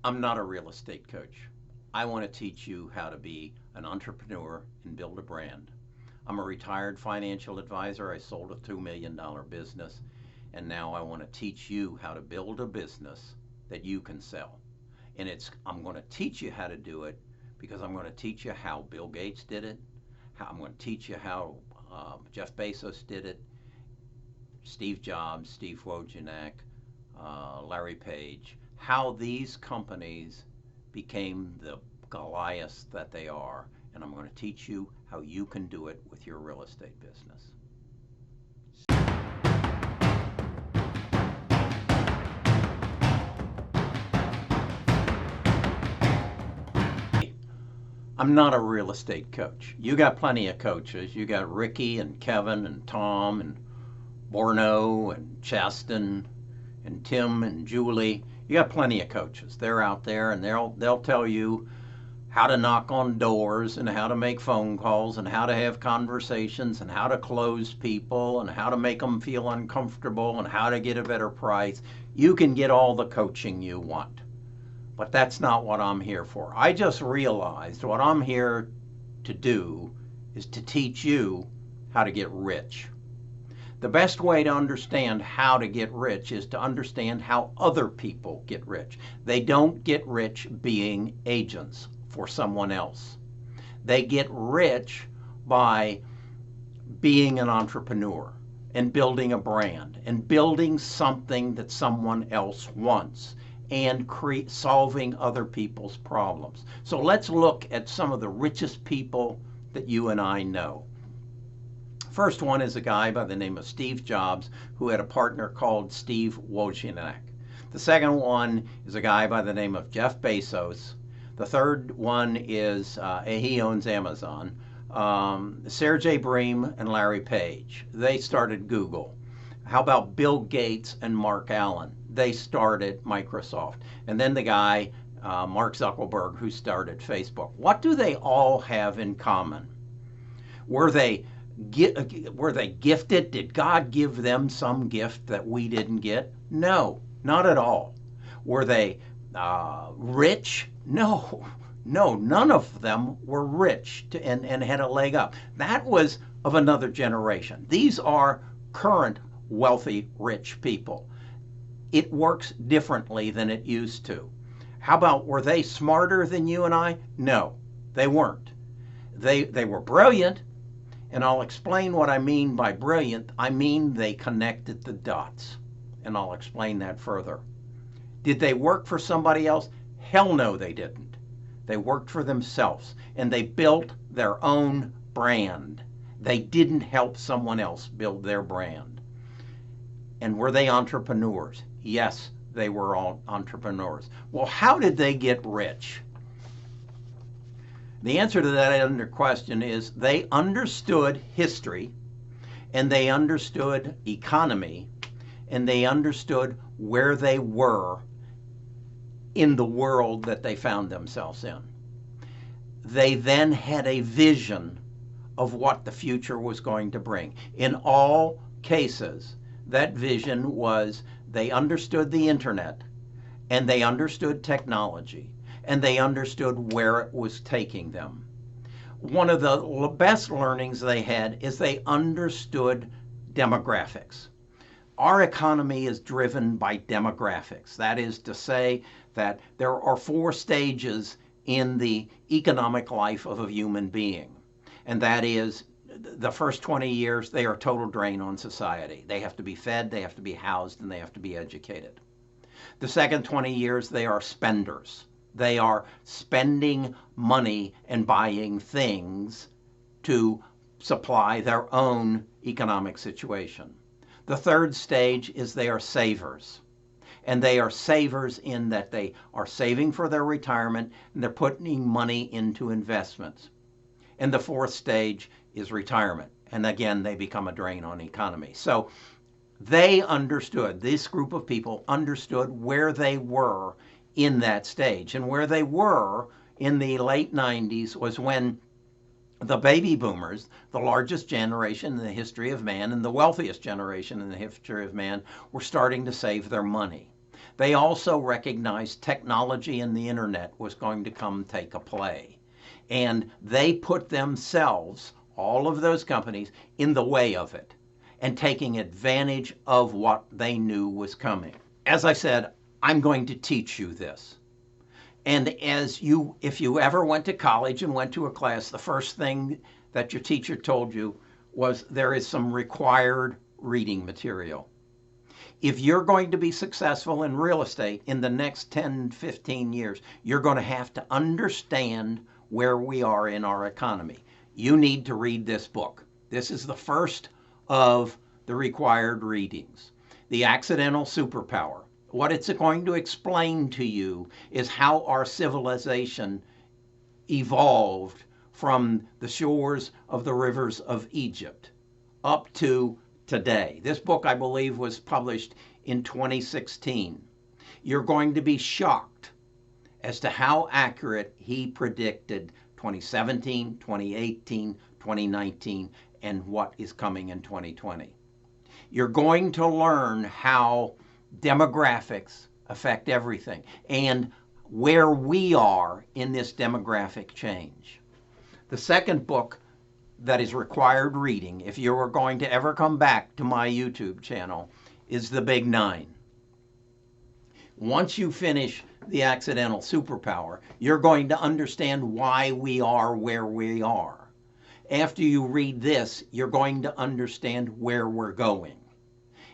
I'm not a real estate coach. I want to teach you how to be an entrepreneur and build a brand. I'm a retired financial advisor. I sold a $2 million business, and now I want to teach you how to build a business that you can sell. And I'm going to teach you how to do it because I'm going to teach you how Bill Gates did it, I'm going to teach you how Jeff Bezos did it, Steve Jobs, Steve Wozniak, Larry Page, how these companies became the Goliaths that they are. And I'm going to teach you how you can do it with your real estate business. I'm not a real estate coach. You got plenty of coaches. You got Ricky and Kevin and Tom and Borno and Chaston and Tim and Julie. You got plenty of coaches. They're out there and they'll tell you how to knock on doors and how to make phone calls and how to have conversations and how to close people and how to make them feel uncomfortable and how to get a better price. You can get all the coaching you want. But that's not what I'm here for. I just realized what I'm here to do is to teach you how to get rich. The best way to understand how to get rich is to understand how other people get rich. They don't get rich being agents for someone else. They get rich by being an entrepreneur and building a brand and building something that someone else wants and solving other people's problems. So let's look at some of the richest people that you and I know. First one is a guy by the name of Steve Jobs, who had a partner called Steve Wozniak. The second one is a guy by the name of Jeff Bezos. The third one is, he owns Amazon, Sergey Brin and Larry Page. They started Google. How about Bill Gates and Mark Allen? They started Microsoft. And then the guy, Mark Zuckerberg, who started Facebook. What do they all have in common? Were they gifted? Did God give them some gift that we didn't get? No, not at all. Were they rich? No, none of them were rich and had a leg up. That was of another generation. These are current wealthy, rich people. It works differently than it used to. How about, were they smarter than you and I? No, they weren't. They were brilliant, and I'll explain what I mean by brilliant. I mean they connected the dots, and I'll explain that further. Did they work for somebody else? Hell no, they didn't. They worked for themselves, and they built their own brand. They didn't help someone else build their brand. And were they entrepreneurs? Yes, they were all entrepreneurs. Well, how did they get rich? The answer to that under question is they understood history, and they understood economy, and they understood where they were in the world that they found themselves in. They then had a vision of what the future was going to bring. In all cases, that vision was they understood the internet, and they understood technology, and they understood where it was taking them. One of the best learnings they had is they understood demographics. Our economy is driven by demographics. That is to say that there are 4 stages in the economic life of a human being. And that is, the first 20 years, they are a total drain on society. They have to be fed, they have to be housed, and they have to be educated. The second 20 years, they are spenders. They are spending money and buying things to supply their own economic situation. The third stage is they are savers. And they are savers in that they are saving for their retirement and they're putting money into investments. And the fourth stage is retirement. And again, they become a drain on the economy. So they understood, this group of people understood where they were in that stage. And where they were in the late 90s was when the baby boomers, the largest generation in the history of man and the wealthiest generation in the history of man, were starting to save their money. They also recognized technology and the internet was going to come take a play. And they put themselves, all of those companies, in the way of it and taking advantage of what they knew was coming. As I said, I'm going to teach you this. And if you ever went to college and went to a class, the first thing that your teacher told you was there is some required reading material. If you're going to be successful in real estate in the next 10, 15 years, you're going to have to understand where we are in our economy. You need to read this book. This is the first of the required readings. The Accidental Superpower. What it's going to explain to you is how our civilization evolved from the shores of the rivers of Egypt up to today. This book, I believe, was published in 2016. You're going to be shocked as to how accurate he predicted 2017, 2018, 2019, and what is coming in 2020. You're going to learn how demographics affect everything and where we are in this demographic change. The second book that is required reading, if you are going to ever come back to my YouTube channel, is The Big Nine. Once you finish The Accidental Superpower, you're going to understand why we are where we are. After you read this, you're going to understand where we're going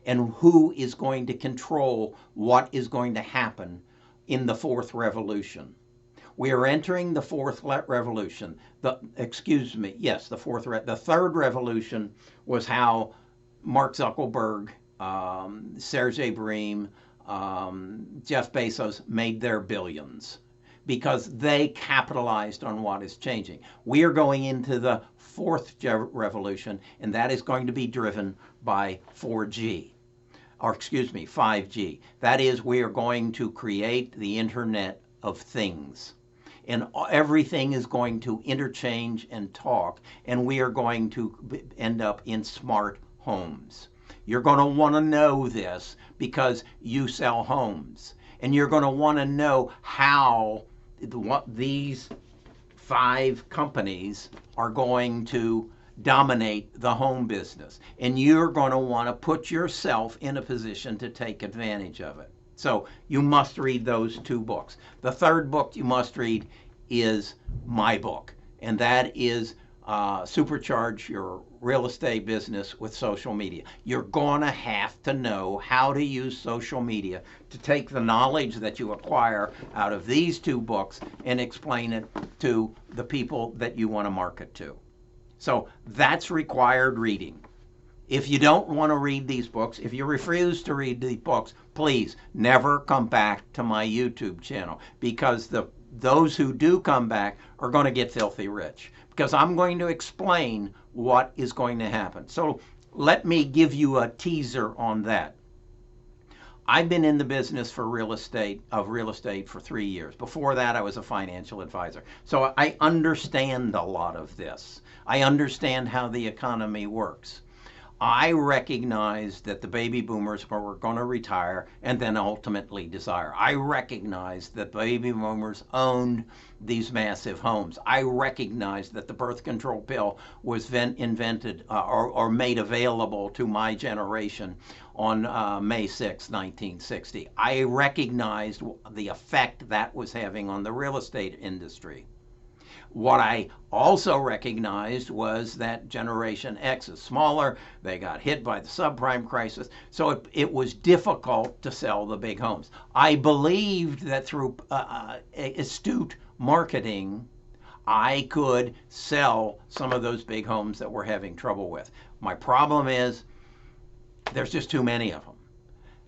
and who is going to control what is going to happen in the fourth revolution. We are entering the fourth revolution. The third revolution was how Mark Zuckerberg, Sergey Brin, Jeff Bezos made their billions because they capitalized on what is changing. We are going into the fourth revolution, and that is going to be driven by 5G. That is, we are going to create the Internet of Things. And everything is going to interchange and talk, and we are going to end up in smart homes. You're going to want to know this because you sell homes. And you're going to want to know how what these 5 companies are going to dominate the home business. And you're going to want to put yourself in a position to take advantage of it. So you must read those 2 books. The third book you must read is my book, and that is Supercharge Your Real Estate Business with Social Media. You're going to have to know how to use social media to take the knowledge that you acquire out of these 2 books and explain it to the people that you want to market to. So that's required reading. If you don't want to read these books, if you refuse to read these books, please never come back to my YouTube channel, because those who do come back are going to get filthy rich, because I'm going to explain what is going to happen. So let me give you a teaser on that. I've been in the business for real estate for 3 years. Before that, I was a financial advisor. So I understand a lot of this. I understand how the economy works. I recognized that the baby boomers were going to retire and then ultimately desire. I recognized that baby boomers owned these massive homes. I recognized that the birth control pill was invented or made available to my generation on May 6, 1960. I recognized the effect that was having on the real estate industry. What I also recognized was that Generation X is smaller. They got hit by the subprime crisis. So it was difficult to sell the big homes. I believed that through astute marketing, I could sell some of those big homes that we're having trouble with. My problem is there's just too many of them.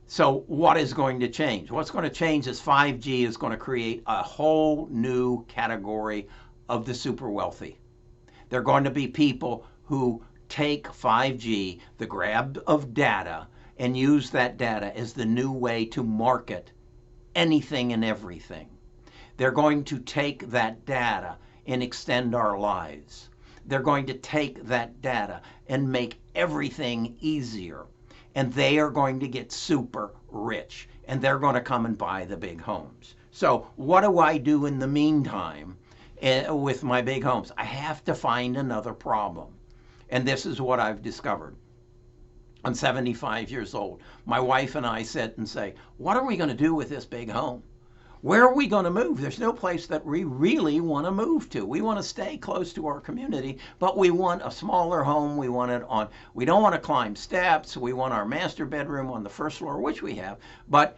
So what is going to change? What's going to change is 5G is going to create a whole new category of the super wealthy. They're going to be people who take 5G, the grab of data, and use that data as the new way to market anything and everything. They're going to take that data and extend our lives. They're going to take that data and make everything easier. And they are going to get super rich. and they're going to come and buy the big homes. So what do I do in the meantime with my big homes? I have to find another problem. And this is what I've discovered. I'm 75 years old. My wife and I sit and say, what are we going to do with this big home? Where are we going to move? There's no place that we really want to move to. We want to stay close to our community, but we want a smaller home. We don't want to climb steps. We want our master bedroom on the first floor, which we have, but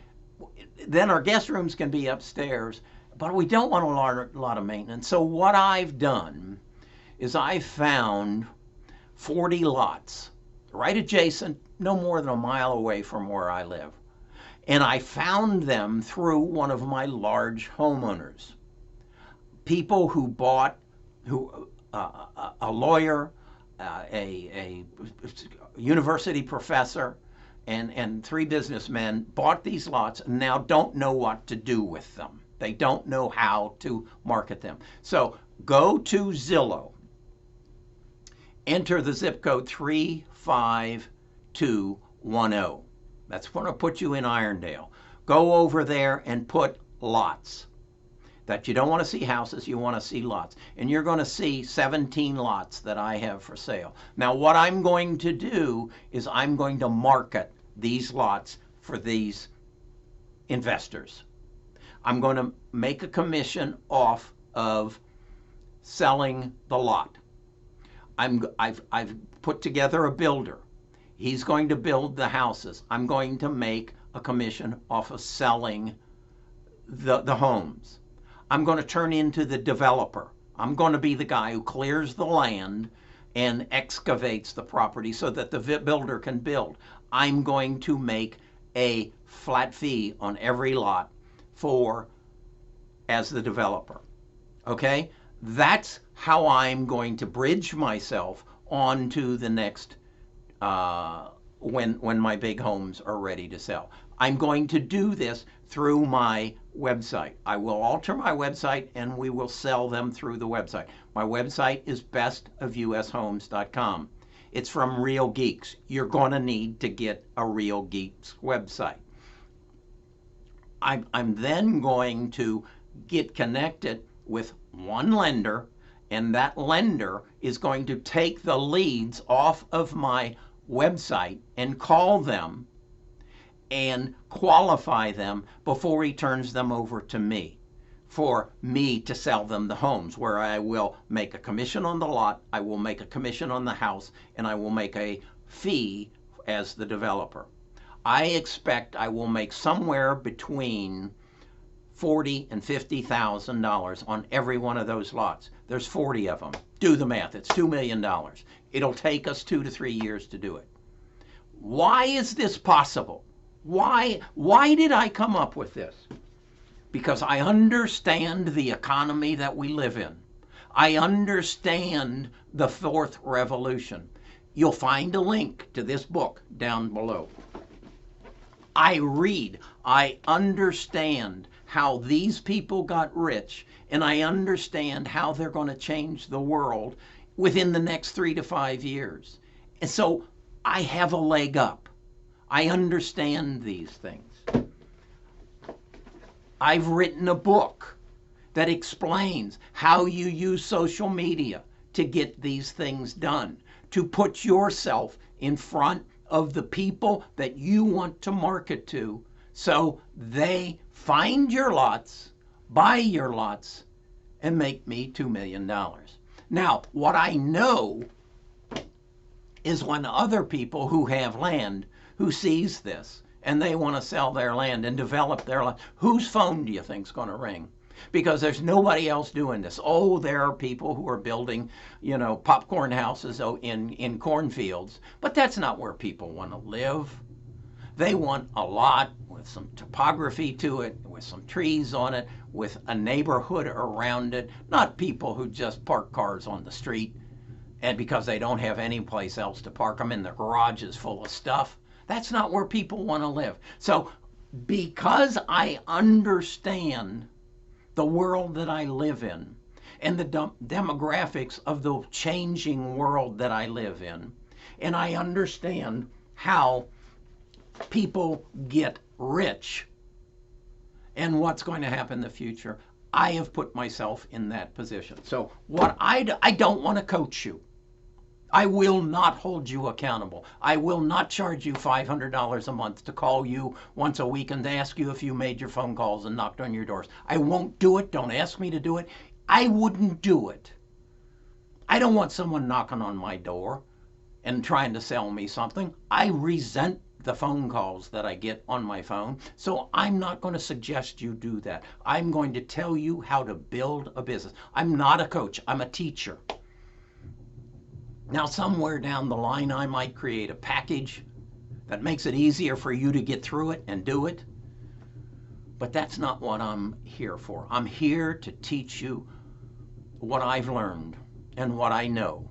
then our guest rooms can be upstairs, but we don't want a lot of maintenance. So what I've done is I found 40 lots right adjacent, no more than a mile away from where I live. And I found them through one of my large homeowners. People who bought, a lawyer, a university professor, and 3 businessmen bought these lots and now don't know what to do with them. They don't know how to market them. So go to Zillow, enter the zip code 35210. That's going to put you in Irondale. Go over there and put lots. That you don't want to see houses, you want to see lots. And you're going to see 17 lots that I have for sale. Now what I'm going to do is I'm going to market these lots for these investors. I'm going to make a commission off of selling the lot. I've put together a builder. He's going to build the houses. I'm going to make a commission off of selling the homes. I'm going to turn into the developer. I'm going to be the guy who clears the land and excavates the property so that the builder can build. I'm going to make a flat fee on every lot as the developer. Okay? That's how I'm going to bridge myself onto the next when my big homes are ready to sell. I'm going to do this through my website. I will alter my website and we will sell them through the website. My website is bestofushomes.com. It's from Real Geeks. You're going to need to get a Real Geeks website. I'm then going to get connected with one lender, and that lender is going to take the leads off of my website and call them and qualify them before he turns them over to me for me to sell them the homes, where I will make a commission on the lot, I will make a commission on the house, and I will make a fee as the developer. I expect I will make somewhere between $40,000 and $50,000 on every one of those lots. There's 40 of them. Do the math. It's $2 million. It'll take us 2 to 3 years to do it. Why is this possible? Why did I come up with this? Because I understand the economy that we live in. I understand the fourth revolution. You'll find a link to this book down below. I read, I understand how these people got rich, and I understand how they're going to change the world within the next 3 to 5 years. And so I have a leg up. I understand these things. I've written a book that explains how you use social media to get these things done, to put yourself in front of the people that you want to market to so they find your lots, buy your lots, and make me $2 million. Now, what I know is when other people who have land, who sees this, and they want to sell their land and develop their land, whose phone do you think is going to ring? Because there's nobody else doing this. Oh, there are people who are building, popcorn houses in cornfields, but that's not where people want to live. They want a lot with some topography to it, with some trees on it, with a neighborhood around it, not people who just park cars on the street and because they don't have any place else to park them and their garage is full of stuff. That's not where people want to live. So because I understand the world that I live in and the demographics of the changing world that I live in, and I understand how people get rich and what's going to happen in the future. I have put myself in that position. So I don't want to coach you. I will not hold you accountable. I will not charge you $500 a month to call you once a week and to ask you if you made your phone calls and knocked on your doors. I won't do it. Don't ask me to do it. I wouldn't do it. I don't want someone knocking on my door and trying to sell me something. I resent the phone calls that I get on my phone, so I'm not going to suggest you do that. I'm going to tell you how to build a business. I'm not a coach. I'm a teacher. Now, somewhere down the line, I might create a package that makes it easier for you to get through it and do it, but that's not what I'm here for. I'm here to teach you what I've learned and what I know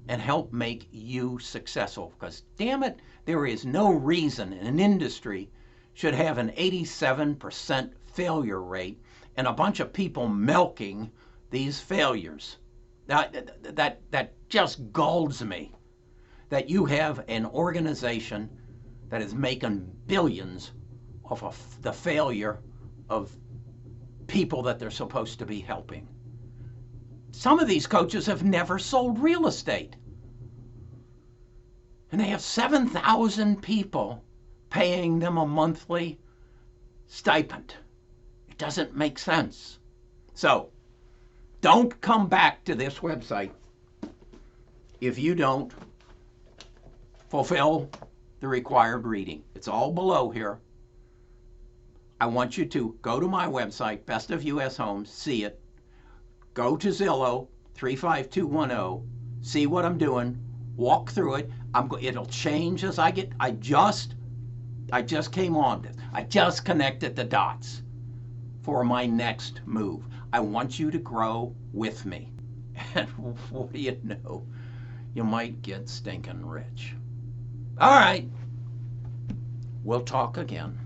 and help make you successful, because damn it, there is no reason an industry should have an 87% failure rate and a bunch of people milking these failures. That just galls me, that you have an organization that is making billions off of the failure of people that they're supposed to be helping. Some of these coaches have never sold real estate. And they have 7,000 people paying them a monthly stipend. It doesn't make sense. So, don't come back to this website if you don't fulfill the required reading. It's all below here. I want you to go to my website, Best of US Homes, see it. Go to Zillow, 35210, see what I'm doing, walk through it. It'll change as I get. I just came on this. I just connected the dots for my next move. I want you to grow with me. And what do you know? You might get stinking rich. All right. We'll talk again.